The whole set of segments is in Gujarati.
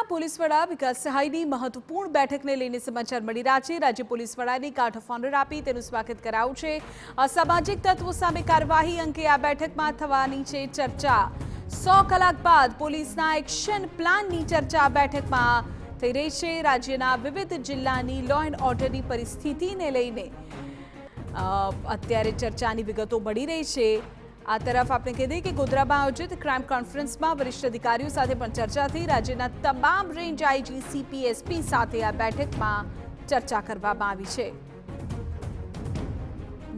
પોલીસ વડા વિકાસ સહાયની મહત્વપૂર્ણ બેઠકને લઈને સમાચાર મળી રહ્યા છે। રાજ્ય પોલીસ વડાની કાર્ડ ઓફ ઓનર આપી તેનું સ્વાગત કરાયું છે। અસામાજિક તત્વો સામે કાર્યવાહી અંગે આ બેઠકમાં થવાની છે ચર્ચા। 100 કલાક બાદ પોલીસના એક્શન પ્લાનની ચર્ચા આ બેઠકમાં થઈ રહી છે। રાજ્યના વિવિધ જિલ્લાની લો એન્ડ ઓર્ડરની પરિસ્થિતિને લઈને અત્યારે ચર્ચાની વિગતો મળી રહી છે। આ તરફ આપણે કહી દઈએ કે ગોધરામાં આયોજિત ક્રાઇમ કોન્ફરન્સમાં વરિષ્ઠ અધિકારીઓ સાથે પણ ચર્ચા થઈ। રાજ્યના તમામ રેન્જ આઈજી સીપી એસપી સાથે આ બેઠકમાં ચર્ચા કરવામાં આવી છે।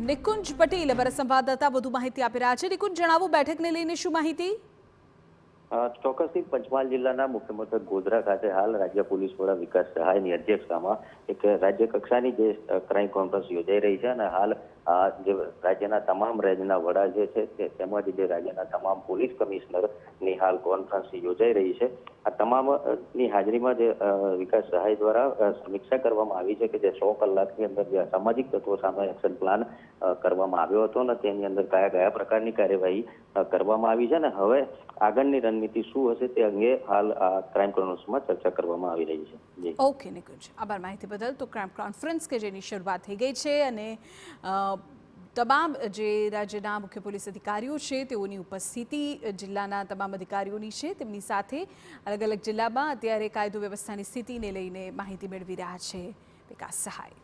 નિકુંજ પટેલ અમારા સંવાદદાતા વધુ માહિતી આપી રહ્યા છે। નિકુંજ, જણાવો બેઠકને લઈને શું માહિતી? ચોક્કસથી પંચમહાલ જિલ્લાના મુખ્ય મથક ગોધરા ખાતે હાલ રાજ્ય પોલીસ વડા વિકાસ સહાયની અધ્યક્ષતામાં એક રાજ્ય કક્ષાની જે ક્રાઇમ કોન્ફરન્સ યોજાઈ રહી છે અને હાલ જે રાજ્યના તમામ રેન્જના વડા જે છે તેમજ જે રાજ્યના તમામ પોલીસ કમિશનરની હાલ કોન્ફરન્સ યોજાઈ રહી છે। આ તમામની હાજરીમાં જે વિકાસ સહાય દ્વારા સમીક્ષા કરવામાં આવી છે કે જે 100 કલાકની અંદર જે અસામાજિક તત્વો સામે એક્શન પ્લાન કરવામાં આવ્યો હતો અને તેની અંદર કયા કયા પ્રકારની કાર્યવાહી કરવામાં આવી છે અને હવે આગળની રણનીતિ શું હશે તે અંગે હાલ આ ક્રાઇમ કોન્ફરન્સમાં ચર્ચા કરવામાં આવી રહી છે। ઓકે નિકુંજ, આભાર માહિતી બદલ। તો ક્રાઇમ કોન્ફરન્સ કે જેની શરૂઆત થઈ ગઈ છે અને તમામ જે રાજ્યના મુખ્ય પોલીસ અધિકારીઓ છે તેઓની ઉપસ્થિતિ જિલ્લાના તમામ અધિકારીઓની છે। તેમની સાથે અલગ અલગ જિલ્લામાં અત્યારે કાયદો વ્યવસ્થાની સ્થિતિને લઈને માહિતી મેળવી રહ્યા છે વિકાસ સહાય।